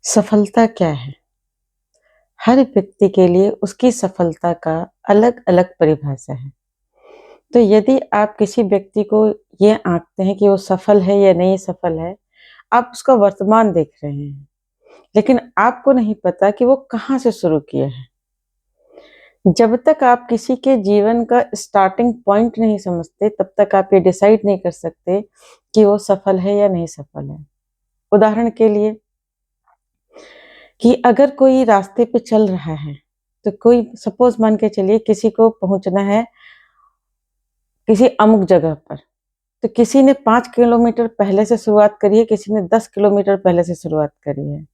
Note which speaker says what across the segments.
Speaker 1: सफलता क्या है? हर व्यक्ति के लिए उसकी सफलता का अलग-अलग परिभाषा है। तो यदि आप किसी व्यक्ति को ये आँकते हैं कि वो सफल है या नहीं सफल है, आप उसका वर्तमान देख रहे हैं। लेकिन आपको नहीं पता कि वो कहाँ से शुरू किया है। जब तक आप किसी के जीवन का स्टार्टिंग पॉइंट नहीं समझते, तब तक आप ये डिसाइड नहीं कर सकते कि वो सफल है या नहीं सफल है। उदाहरण के लिए कि अगर कोई रास्ते पे चल रहा है, तो कोई सपोज़ मान के चलिए किसी को पहुँचना है किसी अमुक जगह पर, तो किसी ने 5 किलोमीटर पहले से शुरुआत करी है, किसी ने 10 किलोमीटर पहले से शुरुआत करी है।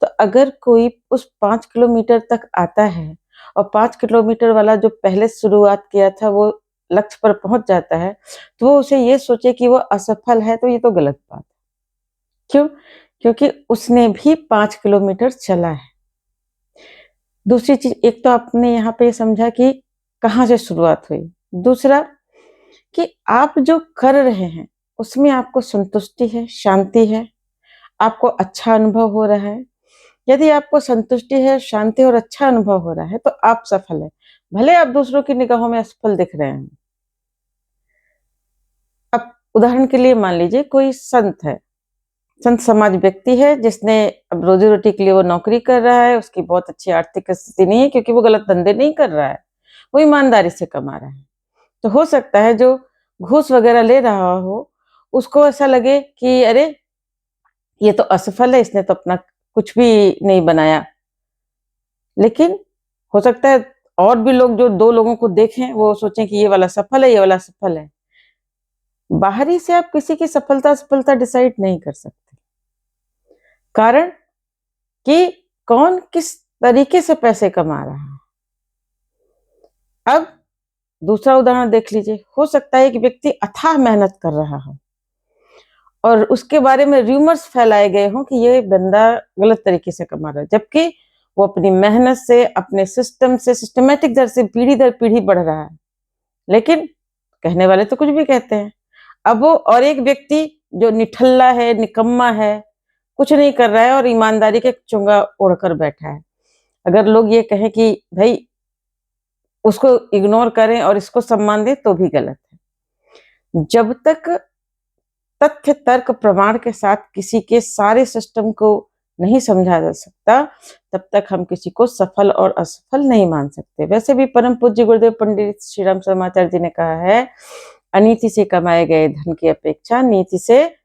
Speaker 1: तो अगर कोई उस 5 किलोमीटर तक आता है और 5 किलोमीटर वाला जो पहले शुरुआत किया था वो लक्ष्य पर पहुँच जाता है, तो वो उसे ये सोचे कि वो असफल है, तो ये तो गलत बात है। क्यों? क्योंकि उसने भी 5 किलोमीटर चला है। दूसरी चीज़ एक तो आपने यहाँ पे समझा कि कहाँ से शुरुआत हुई। दूसरा कि आप जो कर रहे हैं, उसमें आपको संतुष्टि है, शांति है, आपको अच्छा अनुभव हो रहा है। यदि आपको संतुष्टि है, शांति और अच्छा अनुभव हो रहा है, तो आप सफल हैं। भले आप दूसरों की निगाहों में असफल दिख रहे हैं। अब उदाहरण के लिए मान लीजिए कोई संत है, संत समाज व्यक्ति है जिसने अब रोज़ी-रोटी के लिए वो नौकरी कर रहा है, उसकी बहुत अच्छी आर्थिक स्थिति नहीं है क्योंकि वो गलत धंधे नहीं कर रहा है, वो ईमानदारी से कमा रहा है। तो हो सकता है जो घूस वगैरह ले रहा हो, उसको ऐसा लगे कि अरे! ये तो असफल है, इसने तो अपना कुछ भी नहीं बनाया। लेकिन हो सकता है और भी लोग जो 2 लोगों को देखें, वो सोचें कि ये वाला सफल है, ये वाला असफल है। बाहरी से आप किसी की सफलता-असफलता डिसाइड नहीं कर सकते। कारण कि कौन किस तरीके से पैसे कमा रहा है। अब दूसरा उदाहरण देख लीजिए, हो सकता है एक व्यक्ति अथाह मेहनत कर रहा हो और उसके बारे में रूमर्स फैलाए गए हों कि ये बंदा गलत तरीके से कमा रहा है, जबकि वो अपनी मेहनत से, अपने सिस्टम से, सिस्टमैटिक दर से पीढ़ी दर पीढ़ी बढ़ रहा है। लेकिन कहने वाले तो कुछ भी कहते हैं। अब वो और एक व्यक्ति जो निठल्ला है, निकम्मा है, कुछ नहीं कर रहा है और ईमानदारी का चोंगा ओढ़कर बैठा है। अगर लोग ये कहें कि भई उसको इग्नोर करें और इसको सम्मान दें तो भी गलत है। जब तक तथ्य, तर्क, प्रमाण के साथ किसी के सारे सिस्टम को नहीं समझा जा सकता, तब तक हम किसी को सफल और असफल नहीं मान सकते। वैसे भी परम पूज्य गुरुदेव पंडित श्री राम शर्माचार्य जी ने कहा है, अनीति से कमाए गए धन की अपेक्षा नीति से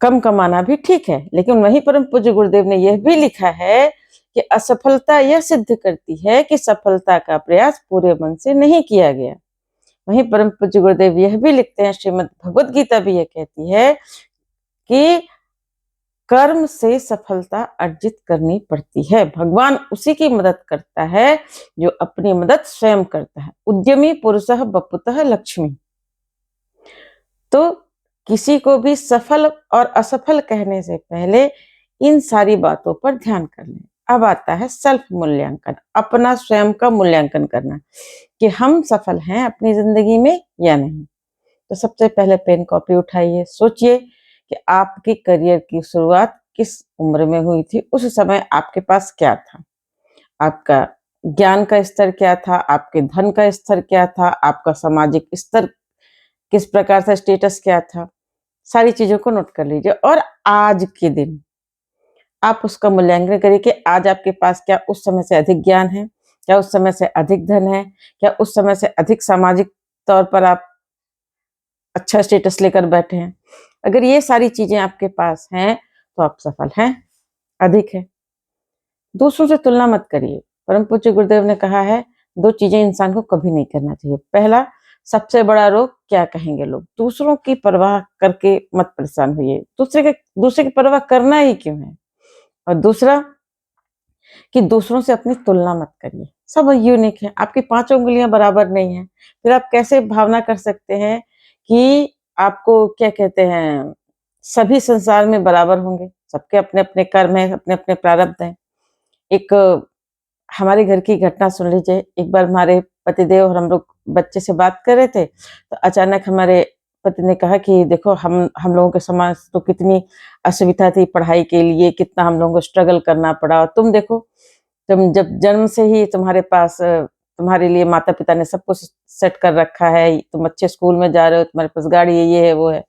Speaker 1: कम कमाना भी ठीक है। लेकिन वहीं परम पूज्य गुरुदेव ने यह भी लिखा है कि असफलता यह सिद्ध करती है कि सफलता का प्रयास पूरे मन से नहीं किया गया। वहीं परम पूज्य गुरुदेव यह भी लिखते हैं, श्रीमद् भगवत गीता भी ये कहती है कि कर्म से सफलता अर्जित करनी पड़ती है। भगवान उसी की मदद करता है जो अपनी मदद स्वयं करता है। उद्यमी पुरुषः बपुतः लक्ष्मी। तो किसी को भी सफल और असफल कहने से पहले इन सारी बातों पर ध्यान कर लें। अब आता है सेल्फ मूल्यांकन, अपना स्वयं का मूल्यांकन करना कि हम सफल हैं अपनी जिंदगी में या नहीं। तो सबसे पहले पेन कॉपी उठाइए, सोचिए कि आपकी करियर की शुरुआत किस उम्र में हुई थी, उस समय आपके पास क्या था, आपका ज्ञान का स्तर क्या था, आपके धन का स्तर क्या था, आपका सामाजिक स्तर किस प्रकार से, स्टेटस क्या था, सारी चीजों को नोट कर लीजिए और आज के दिन आप उसका मूल्यांकन करिए कि आज आपके पास क्या उस समय से अधिक ज्ञान है, क्या उस समय से अधिक धन है, क्या उस समय से अधिक सामाजिक तौर पर आप अच्छा स्टेटस लेकर बैठे हैं। अगर ये सारी चीजें आपके पास हैं तो आप सफल हैं, अधिक है। दूसरों से तुलना मत करिए। परम पूज्य गुरुदेव ने कहा है 2 चीजें इंसान को कभी नहीं करना चाहिए। पहला, सबसे बड़ा रोग क्या कहेंगे लोग। दूसरों की परवाह करके मत परेशान होइए। दूसरे की परवाह करना ही क्यों है। और दूसरा कि दूसरों से अपनी तुलना मत करिए। सब यूनिक है, आपकी 5 उँगलियाँ बराबर नहीं हैं। फिर आप कैसे भावना कर सकते हैं कि आपको क्या कहते हैं, सभी संसार में बराबर होंगे। सबके अपने-अपने कर्म हैं, अपने-अपने प्रारब्ध हैं। एक हमारे घर की घटना सुन लीजिए। एक बार हमारे पतिदेव और हम लोग बच्चे से बात कर रहे थे, तो अचानक हमारे पति ने कहा कि देखो हम लोगों के समाज तो कितनी असुविधा थी पढ़ाई के लिए, कितना हम लोगों को स्ट्रगल करना पड़ा, और तुम देखो, तुम जब जन्म से ही तुम्हारे पास तुम्हारे लिए माता-पिता ने सब कुछ सेट कर रखा है, तुम अच्छे स्कूल में जा रहे हो, तुम्हारे पास गाड़ी है, ये है, वो है।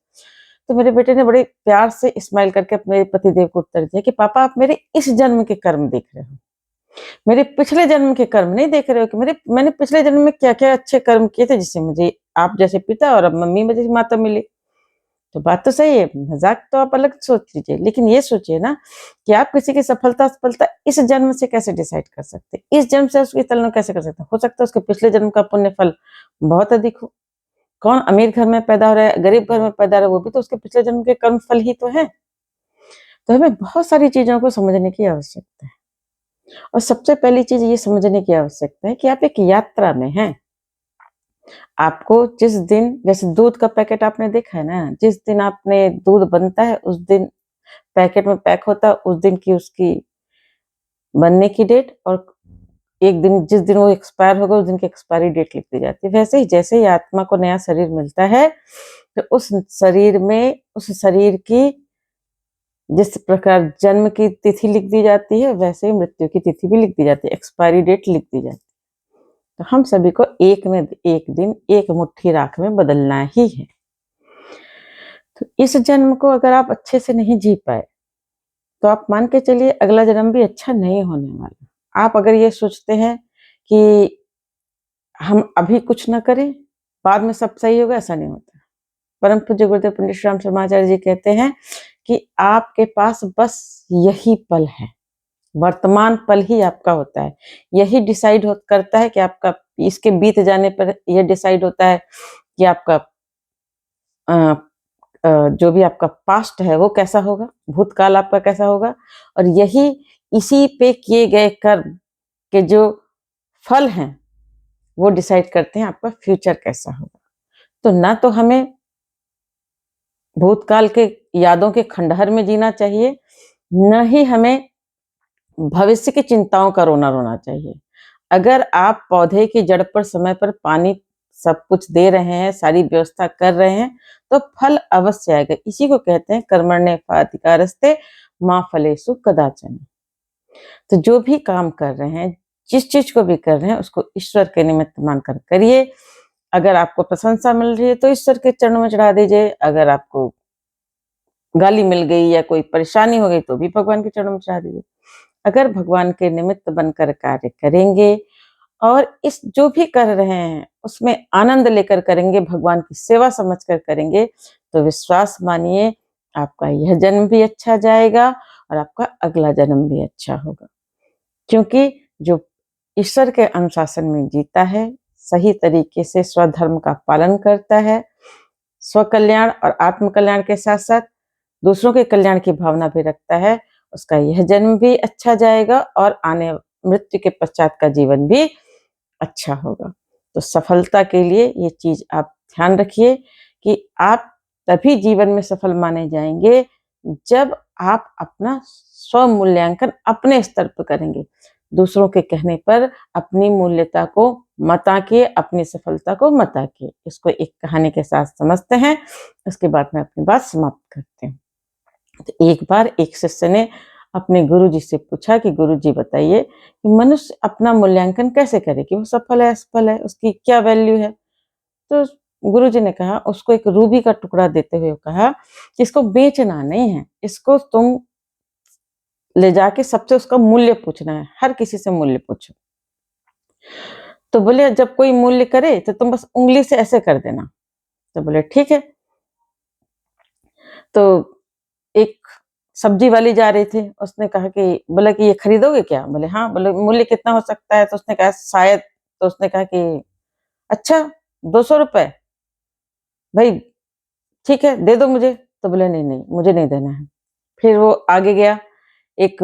Speaker 1: तो मेरे बेटे ने बड़े प्यार से स्माइल करके अपने पतिदेव को उत्तर दिया कि पापा आप मेरे इस जन्म के कर्म देख रहे हो। मेरे पिछले जन्म के कर्म नहीं देख रहे हो कि मैंने पिछले जन्म में क्या-क्या अच्छे कर्म किए थे जिससे मुझे आप जैसे पिता और अब मम्मी जैसी माता मिली। तो बात तो सही है, मज़ाक तो आप अलग सोच लीजिए, लेकिन ये सोचिए ना कि आप किसी की सफलता-असफलता इस जन्म से कैसे डिसाइड कर सकते हैं? इस जन्म से उसकी तुलना कैसे कर सकते हैं? हो सकता है उसके पिछले जन्म का पुण्य फल बहुत अधिक हो। कौन अमीर घर में पैदा हो रहा है, गरीब घर में पैदा हो रहा है, वो भी तो उसके पिछले जन्म के कर्म फल ही तो है। तो हमें बहुत सारी चीज़ों को समझने की आवश्यकता है। और सबसे पहली चीज़ ये समझने की आवश्यकता है कि आप एक यात्रा में हैं। आपको जिस दिन जैसे दूध का पैकेट आपने देखा है ना, जिस दिन आपने दूध बनता है उस दिन पैकेट में पैक होता है, उस दिन की उसकी बनने की डेट, और एक दिन जिस दिन वो एक्सपायर होगा उस दिन की एक्सपायरी डेट लिख दी जाती है। वैसे ही जैसे ही आत्मा को नया शरीर मिलता है, तो उस शरीर में उस शरीर की जिस प्रकार जन्म की तिथि लिख दी जाती है, वैसे ही मृत्यु की तिथि भी लिख दी जाती है, एक्सपायरी डेट लिख दी जाती है। तो हम सभी को एक दिन एक मुट्ठी राख में बदलना ही है। तो इस जन्म को अगर आप अच्छे से नहीं जी पाए, तो आप मान के चलिए अगला जन्म भी अच्छा नहीं होने वाला। आप अगर ये सोचते हैं कि हम अभी कुछ ना करें, बाद में सब सही होगा, ऐसा नहीं होता। परम पूज्य गुरुदेव पंडित श्री राम शर्माचार्य जी कहते हैं कि आपके पास बस यही पल है, वर्तमान पल ही आपका होता है। यही डिसाइड करता है कि आपका इसके बीत जाने पर यह डिसाइड होता है कि आपका अ जो भी आपका पास्ट है वो कैसा होगा, भूतकाल आपका कैसा होगा, और यही इसी पे किए गए कर्म के जो फल हैं, वो डिसाइड करते हैं आपका फ्यूचर कैसा होगा। तो ना तो हमें भूतकाल के यादों के खंडहर में जीना चाहिए, न ही हमें भविष्य की चिंताओं का रोना-रोना चाहिए। अगर आप पौधे की जड़ पर समय पर पानी सब कुछ दे रहे हैं, सारी व्यवस्था कर रहे हैं, तो फल अवश्य आएगा। इसी को कहते हैं कर्मण्येवाधिकारस्ते मा फलेषु कदाचन। तो जो भी काम कर रहे हैं, जिस चीज़ को भी कर रहे हैं, उसको ईश्वर के निमित्त मानकर करिए। अगर आपको प्रशंसा मिल रही है, तो ईश्वर के चरणों में चढ़ा दीजिए। अगर आपको गाली मिल गई या कोई परेशानी हो गई, तो भी भगवान के चरणों में चढ़ा दीजिए। अगर भगवान के निमित्त बनकर कार्य करेंगे और इस जो भी कर रहे हैं उसमें आनंद लेकर करेंगे, भगवान की सेवा समझकर करेंगे, तो विश्वास मानिए आपका यह जन्म भी अच्छा जाएगा और आपका अगला जन्म भी अच्छा होगा। क्योंकि जो ईश्वर के अनुशासन में जीता है, सही तरीके से स्वधर्म का पालन करता है, स्वकल्याण और आत्म कल्याण के साथ-साथ दूसरों के कल्याण की भावना भी रखता है, उसका यह जन्म भी अच्छा जाएगा और आने मृत्यु के पश्चात का जीवन भी अच्छा होगा। तो सफलता के लिए ये चीज़ आप ध्यान रखिए कि आप तभी जीवन में सफल माने जाएँगे, जब आप अपना स्व-मूल्यांकन अपने स्तर पर करेंगे। दूसरों के कहने पर अपनी मूल्यता को मत आँकिए, अपनी सफलता को मत आँकिए। इसको एक कहानी के साथ समझते हैं, उसके बाद मैं अपनी बात समाप्त करती हूँ। तो एक बार एक शिष्य ने अपने गुरुजी से पूछा कि गुरुजी बताइए कि मनुष्य अपना मूल्यांकन कैसे करे कि वो सफल है, असफल है, उसकी क्या वैल्यू है? तो गुरुजी ने कहा उसको एक रूबी का टुकड़ा देते हुए कहा कि इसको बेचना नहीं है, इसको तुम ले जाके सबसे उसका मूल्य पूछना है, हर किसी से मूल्य पूछो। तो बोले जब कोई मूल्य करे तो तुम बस उँगली से ऐसे कर देना। तो बोले ठीक है। तो एक सब्जी वाली जा रही थी, उसने कहा कि बोला कि ये खरीदोगे क्या? बोले हाँ, बोले मूल्य कितना हो सकता है? तो उसने कहा शायद, तो उसने कहा कि अच्छा ₹200 भाई ठीक है, दे दो मुझे। तो बोले नहीं, नहीं, मुझे नहीं देना है। फिर वो आगे गया, एक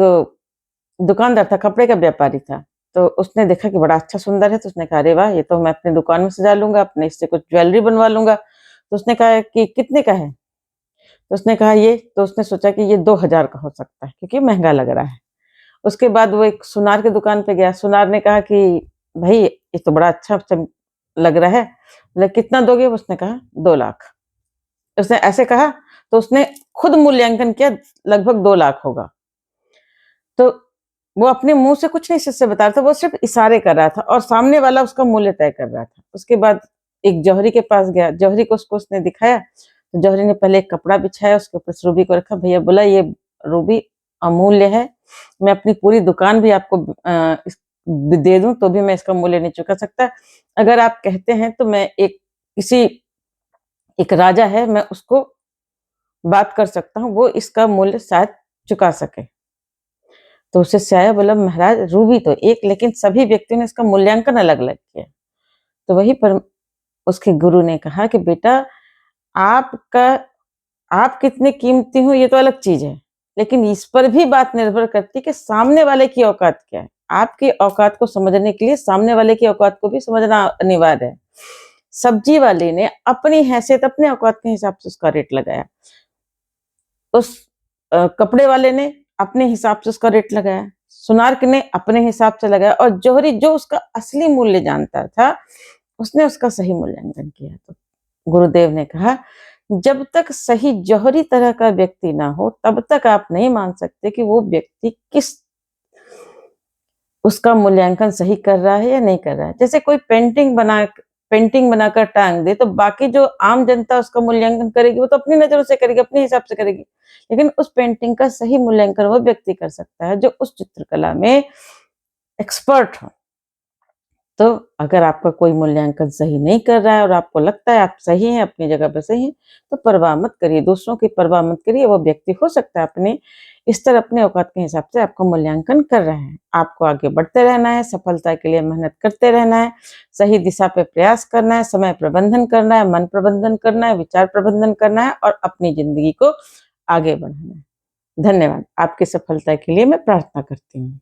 Speaker 1: दुकानदार था, कपड़े का व्यापारी था, तो उसने देखा कि बड़ा अच्छा सुंदर है, तो उसने कहा अरे वाह! ये तो मैं अपनी दुकान में सजा लूँगा, अपने इससे कुछ ज्वेलरी बनवा लूँगा। तो उसने कहा कि कितने का है? तो उसने कहा ये, तो उसने सोचा कि ये 2000 का हो सकता है क्योंकि महँगा लग रहा है। उसके बाद वो एक सुनार की दुकान पे गया, सुनार ने कहा कि भई ये तो बड़ा अच्छा लग रहा है, बोले कितना दोगे? उसने कहा 2 लाख। उसने ऐसे कहा, तो उसने खुद मूल्यांकन किया, लगभग 2 लाख होगा। तो वो अपने मुँह से कुछ नहीं सच से बता रहा था, वो सिर्फ़ इशारे कर रहा था और सामने वाला उसका मूल्य तय कर रहा था। उसके बाद एक जौहरी के पास गया, जौहरी को उसने दिखाया, तो जौहरी ने पहले एक कपड़ा बिछाया, उसके ऊपर इस रूबी को रखा। भैया बोला, "ये रूबी अमूल्य है, मैं अपनी पूरी दुकान भी आपको इस दे दूँ, तो भी मैं इसका मूल्य नहीं चुका सकता। अगर आप कहते हैं, तो मैं एक राजा है, मैं उसको बात कर सकता हूँ, वो इसका मूल्य शायद चुका सके।" तो उससे स्याया बोला, महाराज रूबी तो एक, लेकिन सभी व्यक्तियों ने इसका मूल्यांकन अलग-अलग किया। तो वहीं पर उसके गुरु ने कहा कि बेटा, आपका आप कितने कीमती हो ये तो अलग चीज़ है, लेकिन इस पर भी बात निर्भर करती है कि सामने वाले की औकात क्या है। आपकी औकात को समझने के लिए सामने वाले की औकात को भी समझना अनिवार्य है। सब्जी वाले ने अपनी हैसियत, अपने औकात के हिसाब से उसका रेट लगाया। उस कपड़े वाले ने अपने हिसाब से उसका रेट लगाया, सुनार ने अपने हिसाब से लगाया और जौहरी जो उसका असली मूल्य जानता था, उसने उसका सही मूल्यांकन किया। तो गुरुदेव ने कहा, जब तक सही जौहरी तरह का व्यक्ति ना हो, तब तक आप नहीं मान सकते कि वो व्यक्ति किस उसका मूल्यांकन सही कर रहा है या नहीं कर रहा है। जैसे कोई पेंटिंग बनाकर टाँग दे, तो बाकी जो आम जनता उसका मूल्यांकन करेगी, वो तो अपनी नज़रों से करेगी, अपने हिसाब से करेगी। लेकिन उस पेंटिंग का सही मूल्यांकन वो व्यक्ति कर सकता है, जो उस चित्रकला में एक्सपर्ट हो। तो अगर आपका कोई मूल्यांकन सही नहीं कर रहा है और आपको लगता है आप सही हैं, अपनी जगह पे सही हैं, तो परवाह मत करिए, दूसरों की परवाह मत करिए। वो व्यक्ति हो सकता है अपने स्तर, अपने औकात के हिसाब से आपका मूल्यांकन कर रहे हैं। आपको आगे बढ़ते रहना है, सफलता के लिए मेहनत करते रहना है, सही दिशा पे प्रयास करना है, समय प्रबंधन करना है, मन प्रबंधन करना है, विचार प्रबंधन करना है और अपनी ज़िंदगी को आगे बढ़ाना है। धन्यवाद। आपकी सफलता के लिए मैं प्रार्थना करती हूँ।